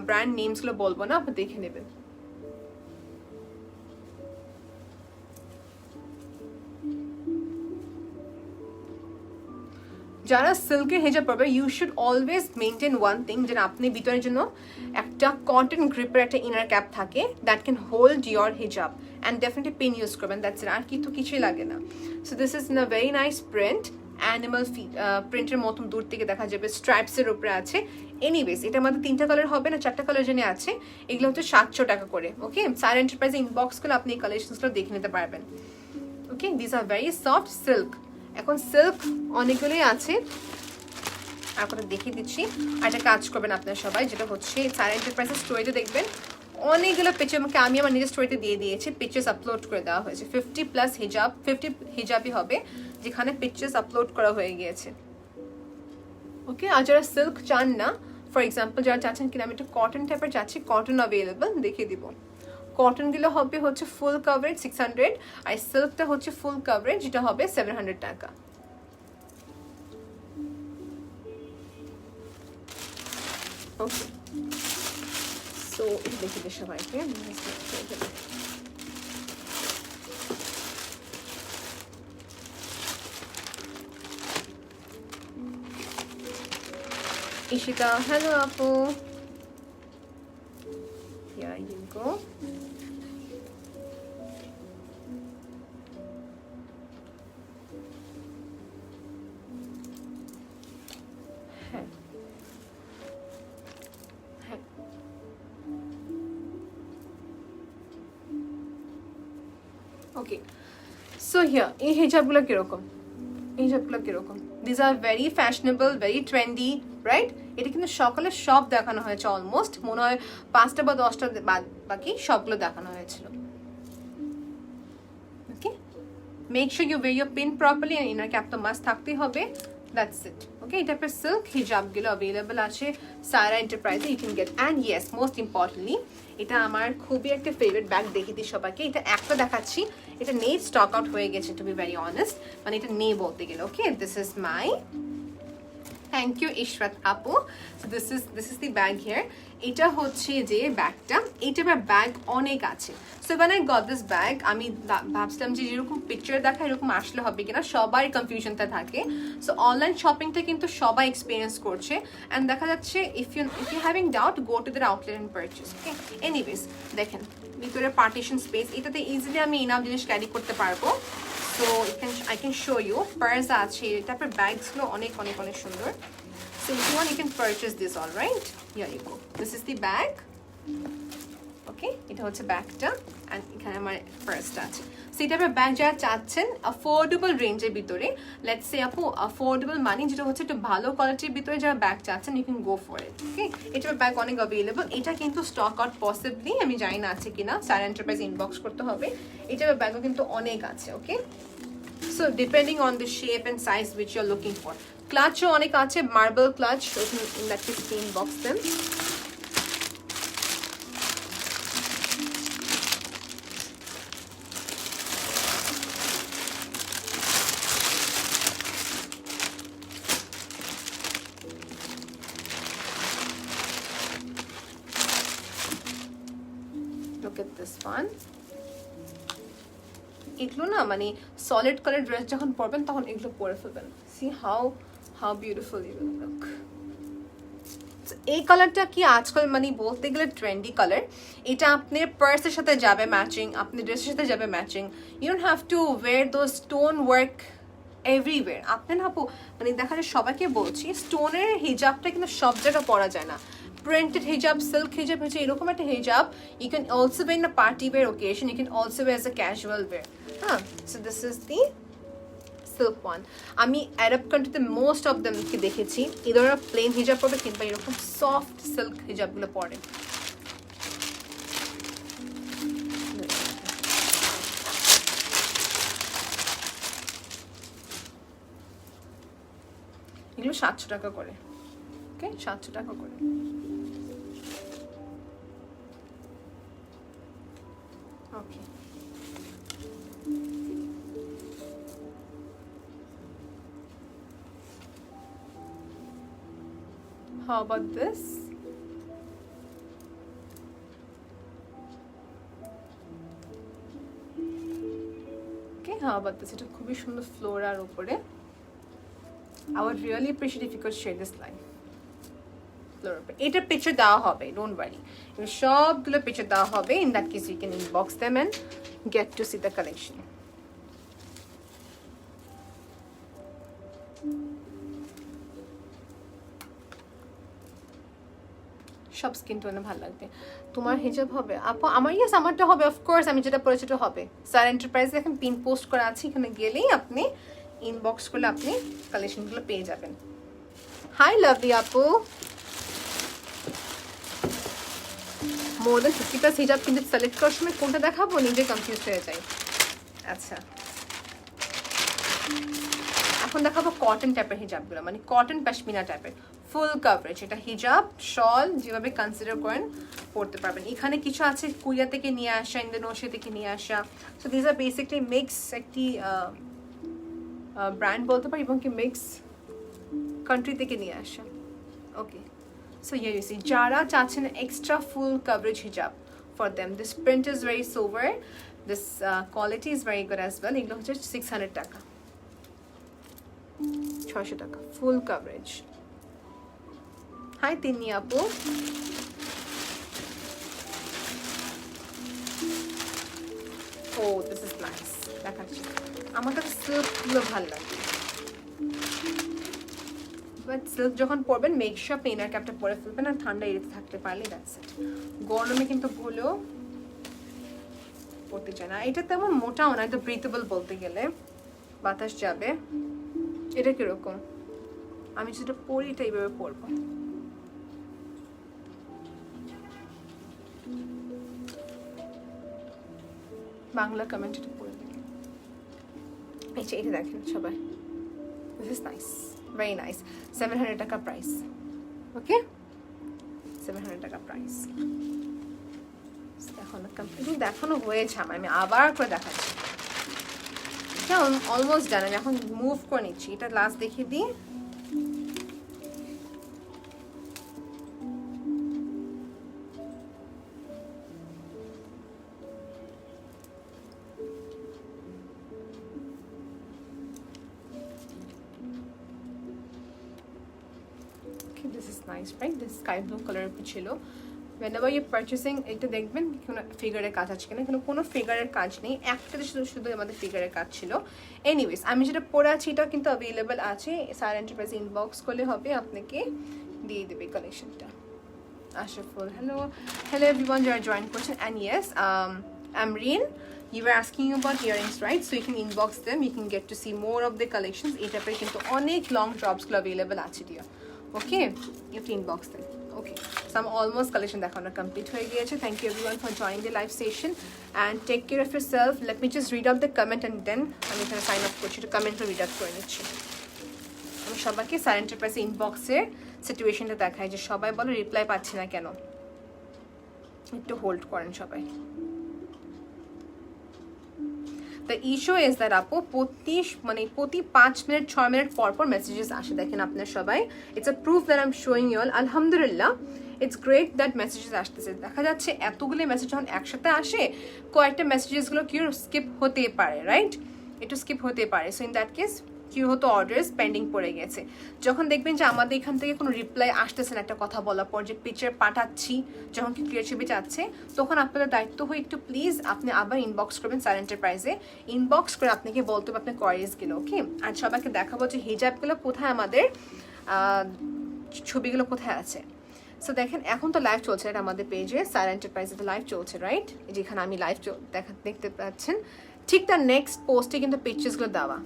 ব্র্যান্ড নেমসগুলো বলবো না, আপনি দেখে নেবেন। যারা সিল্কের হিজাব পরবে, you should always maintain one thing, যেন আপনি ভিতরের জন্য একটা কটন গ্রিপের একটা ইনার ক্যাপ থাকে that can hold your hijab, and definitely pin use করবেন, দ্যাটস ইট, আর কিন্তু কিছুই লাগে না। So this is in a very nice print, animal প্রিন্টের মতন দূর থেকে দেখা যাবে, স্ট্রাইপসের উপরে আছে। এনিওয়েজ এটার মধ্যে 3টা কালার হবে না, 4টা কালার জেনে আছে, এগুলো হচ্ছে 700 টাকা করে। ওকে, সাইলেন্ট এন্টারপ্রাইজ ইনবক্স করলে আপনি এই কালেকশনসগুলো দেখে নিতে পারবেন। Okay, this are very soft silk. এখন সিল্ক অনেকগুলোই আছে, আপনাদের দেখিয়ে দিচ্ছি। আর একটা কাজ করবেন আপনারা সবাই, যেটা হচ্ছে সাইলেন্ট এন্টারপ্রাইজের স্টোরিতে দেখবেন অনেকগুলো পিকচার, আমাকে আমি আমার নিজের স্টোরিতে দিয়ে দিয়েছি, পিকচার্স আপলোড করে দেওয়া হয়েছে। 50+ হিজাব, 50 হিজাবই হবে যেখানে পিকচার্স আপলোড করা হয়ে গিয়েছে। ওকে, আর যারা সিল্ক চান না, ফর এক্সাম্পল যারা চাচ্ছেন কিনা আমি একটু কটন টাইপের চাচ্ছি, কটন অ্যাভেলেবল, দেখিয়ে দিব। কটনগুলো হবে হচ্ছে ফুল কাভারেজ 600, আর সিল্কটা হচ্ছে ফুল কাভারেজ, যেটা হবে 700 টাকা। ওকে, সো এটা দেখে দিই সবাইকে। Ishita, hello Apu. Here you go. Okay, so here এই হিজাবগুলো কিরকম, এই হিজাবগুলো কিরকম, this are very fashionable, very trendy, right? এটা কিন্তু সকালে সব দেখানো হয়েছে অলমোস্ট, মনে হয় 5টা বা 10টা বাদ বাকি সবগুলো দেখানো হয়েছিল। Okay, make sure you wear your pin properly, and inner cap তো মাস্ট থাকতেই হবে। That's it. ওকে, এটা পর সিল্ক হিজাবগুলো অ্যাভেলেবল আছে সারা এন্টারপ্রাইজে, you can get. And yes, most importantly এটা আমার খুবই একটা ফেভারিট ব্যাগ, দেখে দিই সবাইকে। এটা একটা দেখাচ্ছি, এটা নেই, স্টক আউট হয়ে গেছে টু বি ভেরি অনেস্ট, মানে এটা নেই বলতে গেলে। Okay, this is my, thank you Ishrat আপু। This is the bag here. এটা হচ্ছে যে ব্যাগটা, এইটা ব্যাগ অনেক আছে। So when I got this bag, আমি ভাবছিলাম যে যেরকম পিকচার দেখা এরকম আসলে হবে কিনা, সবার কনফিউশনটা থাকে। সো অনলাইন শপিংটা কিন্তু সবাই এক্সপিরিয়েন্স করছে, অ্যান্ড দেখা যাচ্ছে if you having doubt, go to the outlet and purchase. Okay, anyways দেখেন ভিতরে পার্টিশন স্পেস, এটাতে ইজিলি আমি ইনাফ জিনিস ক্যারি করতে পারবো। So I can show you, purse আছে, তারপর ব্যাগসগুলো অনেক অনেক অনেক সুন্দর। So if you want, you can purchase this, all right? Here you go. This is the bag. Okay, এটা হচ্ছে ব্যাগটা, and এখানে আমার পার্সটা আছে। সো এটা ব্যাগ যারা চাচ্ছেন অ্যাফোর্ডেবল রেঞ্জের ভিতরে, লেটস সে আপু অ্যাফোর্ডেবল মানি যেটা হচ্ছে একটু ভালো কোয়ালিটির ভিতরে যারা ব্যাগ চাচ্ছেন, you can go for it. Okay, এটার ব্যাগ অনেক অ্যাভেলেবল। এটা কিন্তু স্টক আউট পসিবলি, আমি জানি না আছে কিনা, সারা এন্টারপ্রাইজ ইনবক্স করতে হবে। এটার ব্যাগও কিন্তু অনেক আছে। ওকে, so depending on the shape and size which you're looking for. Clutch অনেক আছে, marble clutch, so in that case inbox them. Look at this one. এগুলো না মানে সলিড কালার ড্রেস যখন পরবেন তখন এগুলো পরে ফেলবেন। See how beautiful you will look. এই কালারটা কি আজকাল মানে বলতে গেলে ট্রেন্ডি কালার। এটা আপনার পার্সের সাথে যাবে ম্যাচিং, আপনার ড্রেসের সাথে যাবে matching. You don't have to wear those stone work everywhere. আপনি না আপু মানে দেখা যায় সবাইকে বলছি, স্টোনের হিজাবটা কিন্তু সব জায়গায় পরা যায় না। Printed hijab, silk hijab হচ্ছে এরকম একটা হিজাব, you can also wear in a party wear occasion, you can also wear as a casual wear. So this is the silk one. আমি আরব কান্ট্রিতে মোস্ট অফ দেম কে দেখেছি এই ধরনের প্লেন হিজাব পরে, কিংবা এরকম সফট সিল্ক হিজাবগুলো পরে। এগুলো 700 টাকা করে। ওকে, 700 টাকা করে। Okay. How about this? Okay, how about this? এটা খুবই সুন্দর ফ্লোরার উপরে। I would really appreciate if you could share this line. এটার পিকচার দেওয়া হবে, ডোন্ট ওয়ারি, সবগুলো পিকচার দেওয়া হবে। In that case you can inbox them and get to see the collection. সব স্কিন টোনে ভালো লাগবে। তোমার হিজাব হবে আপু? আমার ইয়েস, আমারটা হবে অফকোর্স, আমি যেটা পরেছি সেটা হবে। স্যার এন্টারপ্রাইজে এখন পিন পোস্ট করা আছে, এখানে গেলেই আপনি ইনবক্স করলে আপনি কালেকশনগুলো পেয়ে যাবেন। হাই লাভলি আপু, মোর দেন 50+ হিজাব কিন্তু সিলেক্ট করার সময় কোনটা দেখাবো নিজে কনফিউজ হয়ে যাই। আচ্ছা, এখন দেখাবো কটন টাইপের হিজাবগুলো, মানে কটন পশমিনা টাইপের ফুল কভারেজ। এটা হিজাব শল যেভাবে কনসিডার করেন পড়তে পারবেন। এখানে কিছু আছে কোরিয়া থেকে নিয়ে আসা, ইন্দোনেশিয়া থেকে নিয়ে আসা। So this are basically mix একটি ব্র্যান্ড বলতে পারি, এবং কি মিক্স কান্ট্রি থেকে নিয়ে আসা। ওকে, so here you see, যারা চাচ্ছেন extra full coverage hijab, for them this print is very sober, this quality is very good as well. এগুলো হচ্ছে 600 টাকা, 600 টাকা full coverage. হাই তিন্নি আপু, oh this is nice, দেখাচ্ছি। আমার কাছে সিল্কগুলো ভালো লাগে, বাট সিল্ক যখন পরবেন মেক শিওর আপনি ইনার ক্যাপটা পরে ফেলবেন, আর ঠান্ডা এরিতে থাকতে পারলে দ্যাটস ইট। গরমে কিন্তু ভুলেও পড়তে চায় না। এটা তেমন মোটাও না, এটা ব্রিথেবল বলতে গেলে, বাতাস যাবে। এটা কিরকম? আমি যেটা পরি এটা এইভাবে পরবো। বাংলা কমেন্ট এটা পড়ে দেখি। এটা দেখেন সবাই, this is nice, very nice. 700 টাকা প্রাইস। ওকে, 700 টাকা প্রাইস। দেখানো হয়েছে, আমি আবার করে দেখাচ্ছি। এটা অলমোস্ট ডান। আমি এখন মুভ করে নিচ্ছি, এটা লাস্ট দেখিয়ে দিই। This is nice, right? This sky blue color ছিল। whenever you purchasing এটা দেখবেন কোনো ফিগারের কাজ আছে কিনা, কোনো ফিগারের কাজ নেই, একটাতে শুধু আমাদের ফিগারের কাজ ছিল। এনিওয়েজ, আমি যেটা পরে আছি এটা কিন্তু অ্যাভেলেবল আছে, সারা এন্টারপ্রাইজ ইনবক্স করলে হবে, আপনাকে দিয়ে দেবে কালেকশনটা। আশাফুল, hello everyone যারা জয়েন করছেন। and yes, Amreen, you were asking about earrings, right? So you can inbox them, you can get to see more of the collections. এটা পরে কিন্তু অনেক লং ড্রপসগুলো অ্যাভেলেবল আছে dear. Okay, you have to inbox them. Okay, so I'm almost collection দেখানো complete হয়ে গিয়েছে। Thank you everyone for joining the live session and take care of yourself. Let me just read out the comment and then আমি এখানে sign up করছি, একটু কমেন্টটা read out করে নিচ্ছি। আমি সবাইকে সারা এন্টারপ্রাইজ ইনবক্সের সিচুয়েশনটা দেখাই যে সবাই বলো রিপ্লাই পাচ্ছি না কেন, একটু হোল্ড করেন সবাই। The issue is that আপু প্রতি 5 মিনিট 6 মিনিট পর পর মেসেজেস আসে, দেখেন আপনার সবাই। It's a proof that I am showing you all. আলহামদুলিল্লাহ, ইটস গ্রেট দ্যাট মেসেজেস আসতেছে। দেখা যাচ্ছে এতগুলো মেসেজ যখন একসাথে আসে, কয়েকটা মেসেজেসগুলো কিউ স্কিপ হতে পারে, রাইট? একটু স্কিপ হতে পারে। So in that case queue হতো অর্ডার্স পেন্ডিং পড়ে গেছে। যখন দেখবেন যে আমাদের এখান থেকে কোনো রিপ্লাই আসতেছে না একটা কথা বলার পর, যে পিকচার পাঠাচ্ছি, যখন কি ক্লিয়ার ছবি চাচ্ছে, তখন আপনাদের দায়িত্ব হয় একটু প্লিজ আপনি আবার ইনবক্স করবেন সারা এন্টারপ্রাইজে। ইনবক্স করে আপনাকে বলতে হবে আপনার কোয়ারিজগুলো। ওকে, আর সবাইকে দেখাবো যে হিজাবগুলো কোথায়, আমাদের ছবিগুলো কোথায় আছে। সো দেখেন এখন তো লাইভ চলছে, এটা আমাদের পেজে সারা এন্টারপ্রাইজে তো লাইভ চলছে, রাইট? যেখানে আমি লাইভ দেখতে পাচ্ছেন, ঠিক তার নেক্সট পোস্টে কিন্তু পিকচার্সগুলো দেওয়া।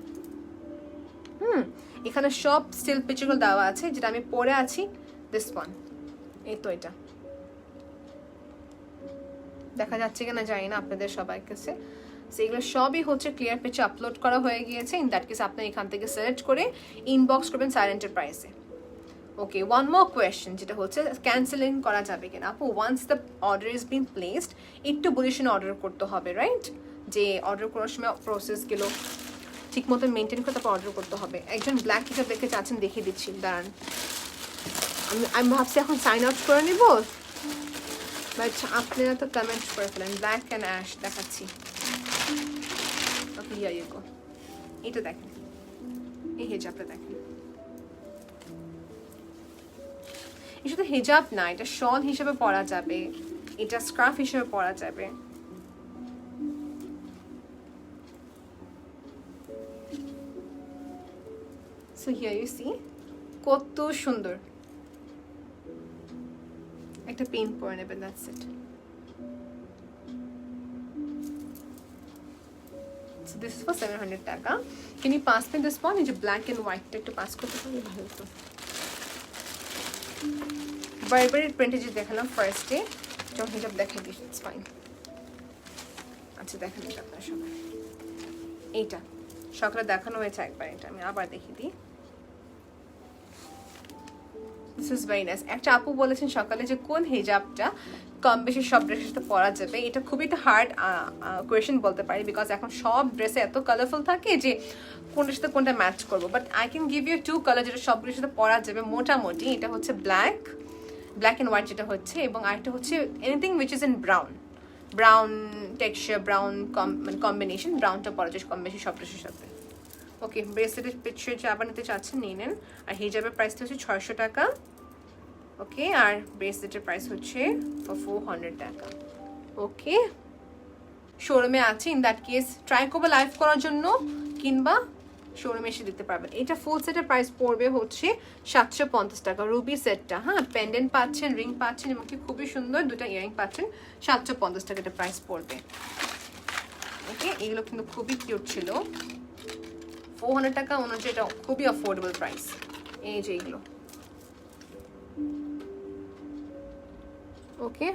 এখানে সব স্টিল পিকচারগুলো দেওয়া আছে, যেটা আমি পরে আছি, দিস ওয়ান। এই তো এটা দেখা যাচ্ছে কিনা জানি না আপনাদের সবার কাছে। সেগুলো সবই হচ্ছে ক্লিয়ার পিকচার আপলোড করা হয়ে গিয়েছে। ইন দ্যাট কেস আপনি এখান থেকে সিলেক্ট করে ইনবক্স করবেন সারা এন্টারপ্রাইজে। ওকে, ওয়ান মোর কোয়েশ্চেন, যেটা হচ্ছে ক্যান্সেলিং করা যাবে কিনা। আপু, once the order is been placed, একটু বলিশনে অর্ডার করতে হবে, রাইট? যে অর্ডার করার সময় প্রসেসগুলো ঠিক মতো মেনটেন করে তারপর অর্ডার করতে হবে। একজন ব্ল্যাক হিসাব দেখতে চাচ্ছেন, দেখিয়ে দিচ্ছি, দাঁড়ান। আমি ভাবছি এখন সাইন আউট করে নিব, বাট আপনারা তো কমেন্ট করে ফেলেন। ব্ল্যাক অ্যান্ড অ্যাশ দেখাচ্ছি। ওকে, হিয়ার ইউ গো। এটা দেখেন, এই হিজাবটা দেখেন। এটা শুধু হিজাব না, এটা শল হিসেবে পরা যাবে, এটা স্কার্ফ হিসেবে পরা যাবে। So here you see, কত সুন্দর একটা পেন পরে নেবেন, that's it. So this is for 700 টাকা. Can you pass me this one? এই যে black and white টা একটু পাস করতে পারলে ভালো হতো। বারবারি প্রিন্টে যে দেখালাম ফার্স্টে, যখন হিজাব দেখাই দিই, ইটস ফাইন। আচ্ছা দেখেন এটা আপনার সবাই, এইটা সকালে দেখানো হয়েছে একবার, এটা আমি আবার দেখিয়ে দিই। This is very nice. একটা আপু বলেছেন সকালে যে কোন হিজাবটা কম বেশি সব ড্রেসের সাথে পরা যাবে। এটা খুবই একটা হার্ড কোয়েশ্চেন বলতে পারি, বিকজ এখন সব ড্রেসে এত কালারফুল থাকে যে কোনটার সাথে কোনটা ম্যাচ করবো। But I can give you 2 colour যেটা সবগুলোর সাথে পরা যাবে মোটামুটি। এটা হচ্ছে ব্ল্যাক অ্যান্ড হোয়াইট যেটা হচ্ছে, এবং আরেকটা হচ্ছে anything which is in brown texture, brown মানে কম্বিনেশন। ব্রাউনটা পরা যায় কম বেশি সব ড্রেসের সাথে। ওকে, ব্রেসলেটের পিকচার যে আবার নিতে চাচ্ছেন নিয়ে নেন। আর হিজাবের প্রাইসটা হচ্ছে 600 টাকা। ওকে, আর ব্রেসলেটের প্রাইস হচ্ছে 400 টাকা। ওকে, শোরুমে আছে, ইন দ্যাট কেস ট্রাই করবো লাইভ করার জন্য, কিংবা শোরুমে এসে দিতে পারবেন। এটা ফুল সেটের প্রাইস পড়বে হচ্ছে 750 টাকা। রুবি সেটটা, হ্যাঁ, পেন্ডেন্ট পাচ্ছেন, রিং পাচ্ছেন, এবং কি খুবই সুন্দর দুটো ইয়ারিং পাচ্ছেন। 750 টাকা এটা প্রাইস পড়বে। ওকে, এগুলো কিন্তু খুবই কিউট ছিল। 400 টাকা অনুযায়ী এটা খুবই অ্যাফোর্ডেবল প্রাইস। এই যে এগুলো, ওকে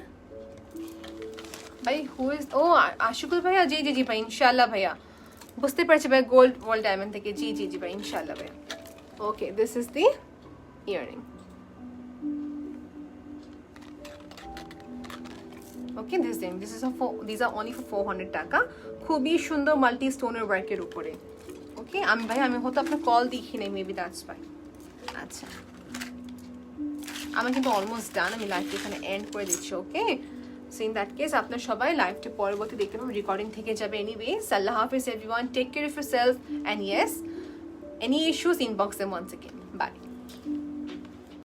ভাই হু ইজ, ও আশিকুল ভাইয়া, জি জি জি ভাই, ইনশাআল্লাহ ভাইয়া, বুঝতে পারছি ভাই, গোল্ড ওয়ার্ল্ড ডায়মন্ড থেকে, জি জি জি ভাই, ইনশাআল্লাহ ভাইয়া। Okay, this is the earring. Okay, these are only for 400 টাকা। খুবই সুন্দর মাল্টি স্টোনের ওয়ার্কের উপরে। ওকে, আমি হয়তো আপনার কল দেখি নাই, মেবি দ্যাটস ওয়াই। আচ্ছা, আমি কিন্তু অলমোস্ট ডান, আমি লাইভটা এখানে এন্ড করে দিচ্ছি। Okay, so in that case আপনার সবাই লাইভটা পরবর্তী দেখতে পাবেন, রেকর্ডিং থেকে যাবে এনিওয়েজ। আল্লাহ হাফিজ everyone, take care of yourself, and yes, any issues inbox them once again.